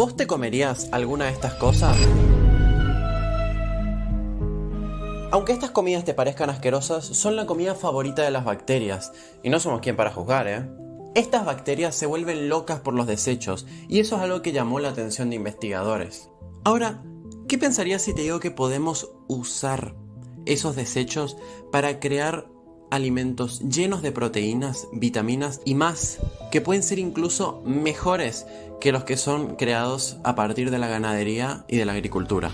¿Vos te comerías alguna de estas cosas? Aunque estas comidas te parezcan asquerosas, son la comida favorita de las bacterias, y no somos quien para juzgar, ¿eh? Estas bacterias se vuelven locas por los desechos, y eso es algo que llamó la atención de investigadores. Ahora, ¿qué pensarías si te digo que podemos usar esos desechos para crear alimentos llenos de proteínas, vitaminas y más, que pueden ser incluso mejores que los que son creados a partir de la ganadería y de la agricultura?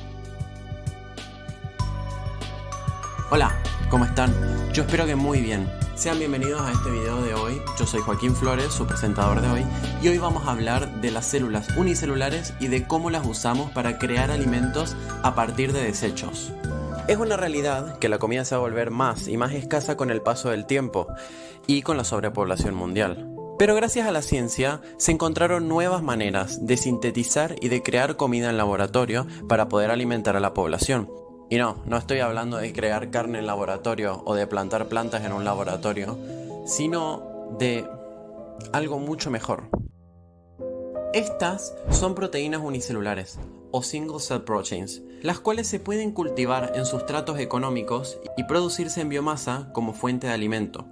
Hola, ¿cómo están? Yo espero que muy bien. Sean bienvenidos a este video de hoy. Yo soy Joaquín Flores, su presentador de hoy, y hoy vamos a hablar de las células unicelulares y de cómo las usamos para crear alimentos a partir de desechos. Es una realidad que la comida se va a volver más y más escasa con el paso del tiempo y con la sobrepoblación mundial. Pero gracias a la ciencia se encontraron nuevas maneras de sintetizar y de crear comida en laboratorio para poder alimentar a la población. Y no estoy hablando de crear carne en laboratorio o de plantar plantas en un laboratorio, sino de algo mucho mejor. Estas son proteínas unicelulares o single cell proteins, las cuales se pueden cultivar en sustratos económicos y producirse en biomasa como fuente de alimento.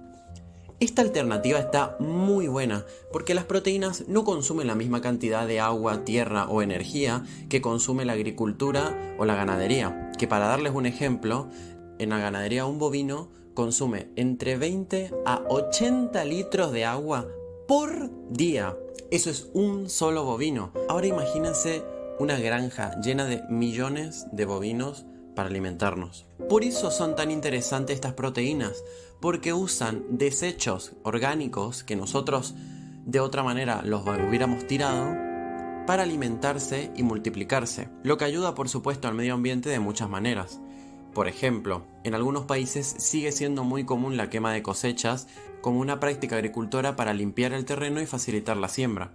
Esta alternativa está muy buena porque las proteínas no consumen la misma cantidad de agua, tierra o energía que consume la agricultura o la ganadería, que para darles un ejemplo, en la ganadería un bovino consume entre 20 a 80 litros de agua por día. Eso es un solo bovino. Ahora imagínense una granja llena de millones de bovinos para alimentarnos. Por eso son tan interesantes estas proteínas, porque usan desechos orgánicos que nosotros de otra manera los hubiéramos tirado para alimentarse y multiplicarse, lo que ayuda por supuesto al medio ambiente de muchas maneras. Por ejemplo, en algunos países sigue siendo muy común la quema de cosechas como una práctica agricultora para limpiar el terreno y facilitar la siembra.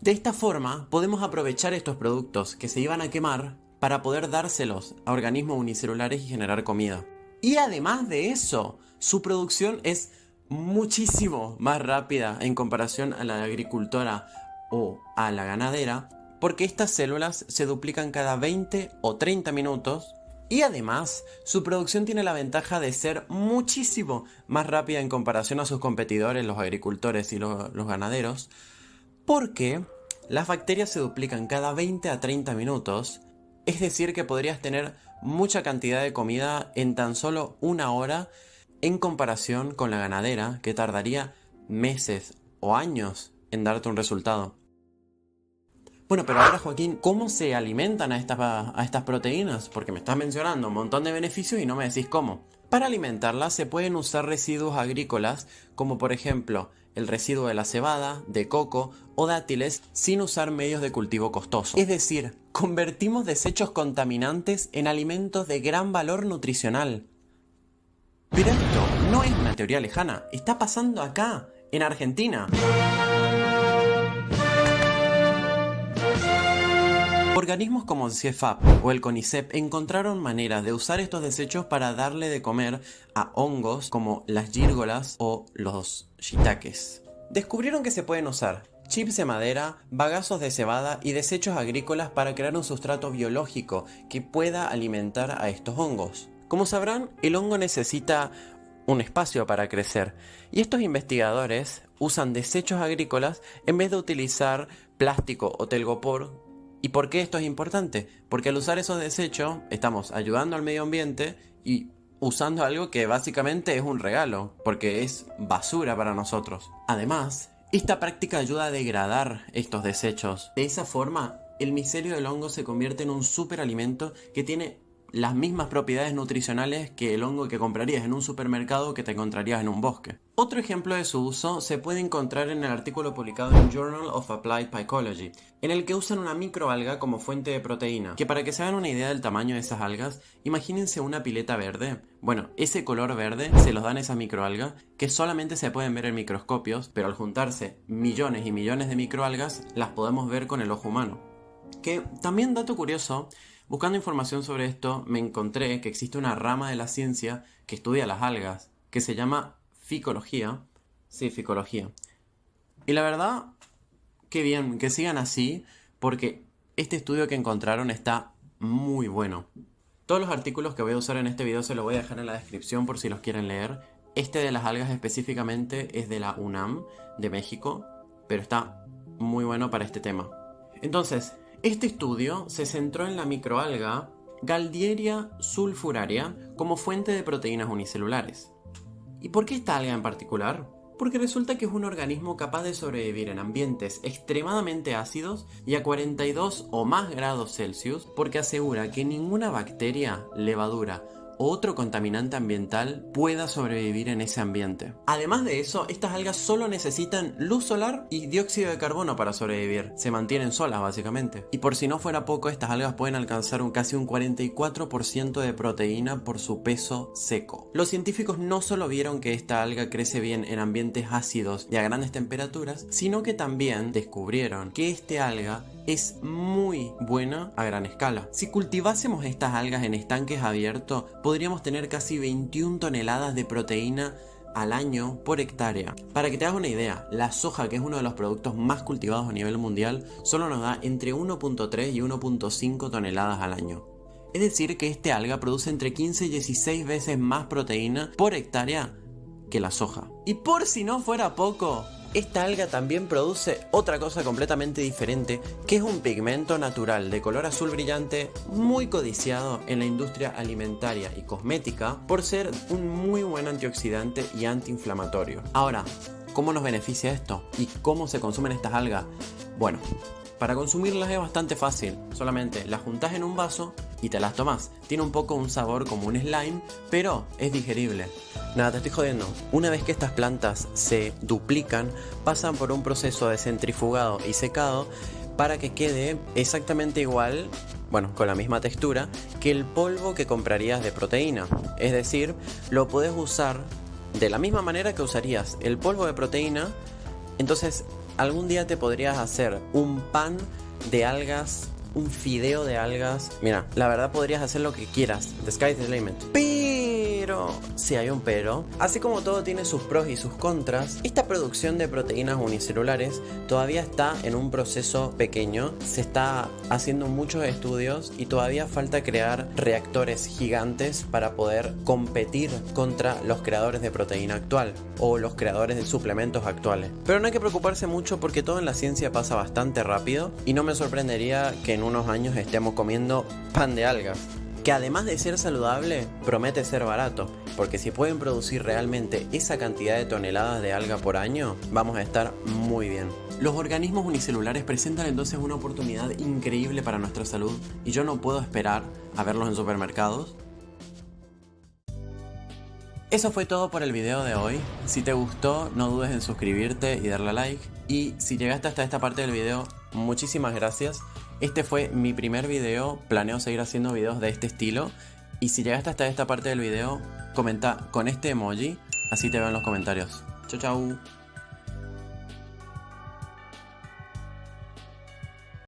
De esta forma podemos aprovechar estos productos que se iban a quemar para poder dárselos a organismos unicelulares y generar comida. Y además de eso, su producción es muchísimo más rápida en comparación a la agricultora o a la ganadera, porque estas células se duplican cada 20 o 30 minutos y además su producción tiene la ventaja de ser muchísimo más rápida en comparación a sus competidores, los agricultores y los ganaderos, porque las bacterias se duplican cada 20 a 30 minutos, es decir que podrías tener mucha cantidad de comida en tan solo una hora en comparación con la ganadera, que tardaría meses o años en darte un resultado. Bueno, pero ahora Joaquín, ¿cómo se alimentan a estas proteínas? Porque me estás mencionando un montón de beneficios y no me decís cómo. Para alimentarlas se pueden usar residuos agrícolas, como por ejemplo el residuo de la cebada, de coco o dátiles, sin usar medios de cultivo costosos. Es decir, convertimos desechos contaminantes en alimentos de gran valor nutricional. Pero esto no es una teoría lejana, está pasando acá, en Argentina. Organismos como el CIEFAP o el CONICET encontraron maneras de usar estos desechos para darle de comer a hongos como las gírgolas o los shiitakes. Descubrieron que se pueden usar chips de madera, bagazos de cebada y desechos agrícolas para crear un sustrato biológico que pueda alimentar a estos hongos. Como sabrán, el hongo necesita un espacio para crecer y estos investigadores usan desechos agrícolas en vez de utilizar plástico o telgopor. ¿Y por qué esto es importante? Porque al usar esos desechos estamos ayudando al medio ambiente y usando algo que básicamente es un regalo, porque es basura para nosotros. Además, esta práctica ayuda a degradar estos desechos. De esa forma, el micelio del hongo se convierte en un superalimento que tiene las mismas propiedades nutricionales que el hongo que comprarías en un supermercado o que te encontrarías en un bosque. Otro ejemplo de su uso se puede encontrar en el artículo publicado en Journal of Applied Psychology, en el que usan una microalga como fuente de proteína, que para que se hagan una idea del tamaño de esas algas, imagínense una pileta verde. Bueno, ese color verde se los dan esas microalgas, que solamente se pueden ver en microscopios, pero al juntarse millones y millones de microalgas, las podemos ver con el ojo humano. Que también, dato curioso, buscando información sobre esto, me encontré que existe una rama de la ciencia que estudia las algas, que se llama ficología. Sí, ficología. Y la verdad, qué bien, que sigan así, porque este estudio que encontraron está muy bueno. Todos los artículos que voy a usar en este video se los voy a dejar en la descripción por si los quieren leer. Este de las algas específicamente es de la UNAM de México, pero está muy bueno para este tema. Entonces, este estudio se centró en la microalga Galdieria sulfuraria como fuente de proteínas unicelulares. ¿Y por qué esta alga en particular? Porque resulta que es un organismo capaz de sobrevivir en ambientes extremadamente ácidos y a 42 o más grados Celsius, porque asegura que ninguna bacteria, levadura o otro contaminante ambiental pueda sobrevivir en ese ambiente. Además de eso, estas algas solo necesitan luz solar y dióxido de carbono para sobrevivir. Se mantienen solas básicamente. Y por si no fuera poco, estas algas pueden alcanzar casi un 44% de proteína por su peso seco. Los científicos no solo vieron que esta alga crece bien en ambientes ácidos y a grandes temperaturas, sino que también descubrieron que este alga es muy buena a gran escala. Si cultivásemos estas algas en estanques abiertos, podríamos tener casi 21 toneladas de proteína al año por hectárea. Para que te hagas una idea, la soja, que es uno de los productos más cultivados a nivel mundial, solo nos da entre 1.3 y 1.5 toneladas al año. Es decir que este alga produce entre 15 y 16 veces más proteína por hectárea que la soja. Y por si no fuera poco, esta alga también produce otra cosa completamente diferente, que es un pigmento natural de color azul brillante muy codiciado en la industria alimentaria y cosmética por ser un muy buen antioxidante y antiinflamatorio. Ahora, ¿cómo nos beneficia esto? ¿Y cómo se consumen estas algas? Bueno, para consumirlas es bastante fácil, solamente las juntas en un vaso y te las tomas. Tiene un poco un sabor como un slime, pero es digerible. Nada, te estoy jodiendo. Una vez que estas plantas se duplican, pasan por un proceso de centrifugado y secado para que quede exactamente igual, bueno, con la misma textura, que el polvo que comprarías de proteína. Es decir, lo puedes usar de la misma manera que usarías el polvo de proteína. Entonces, algún día te podrías hacer un pan de algas, un fideo de algas. Mira, la verdad podrías hacer lo que quieras. The sky's the limit. Pero, si hay un pero, así como todo tiene sus pros y sus contras, esta producción de proteínas unicelulares todavía está en un proceso pequeño. Se está haciendo muchos estudios y todavía falta crear reactores gigantes para poder competir contra los creadores de proteína actual o los creadores de suplementos actuales. Pero no hay que preocuparse mucho porque todo en la ciencia pasa bastante rápido y no me sorprendería que en unos años estemos comiendo pan de algas, que además de ser saludable, promete ser barato, porque si pueden producir realmente esa cantidad de toneladas de alga por año, vamos a estar muy bien. Los organismos unicelulares presentan entonces una oportunidad increíble para nuestra salud y yo no puedo esperar a verlos en supermercados. Eso fue todo por el video de hoy. Si te gustó, no dudes en suscribirte y darle a like. Y si llegaste hasta esta parte del video, muchísimas gracias. Este fue mi primer video, planeo seguir haciendo videos de este estilo. Y si llegaste hasta esta parte del video, comenta con este emoji, así te veo en los comentarios. Chau chau.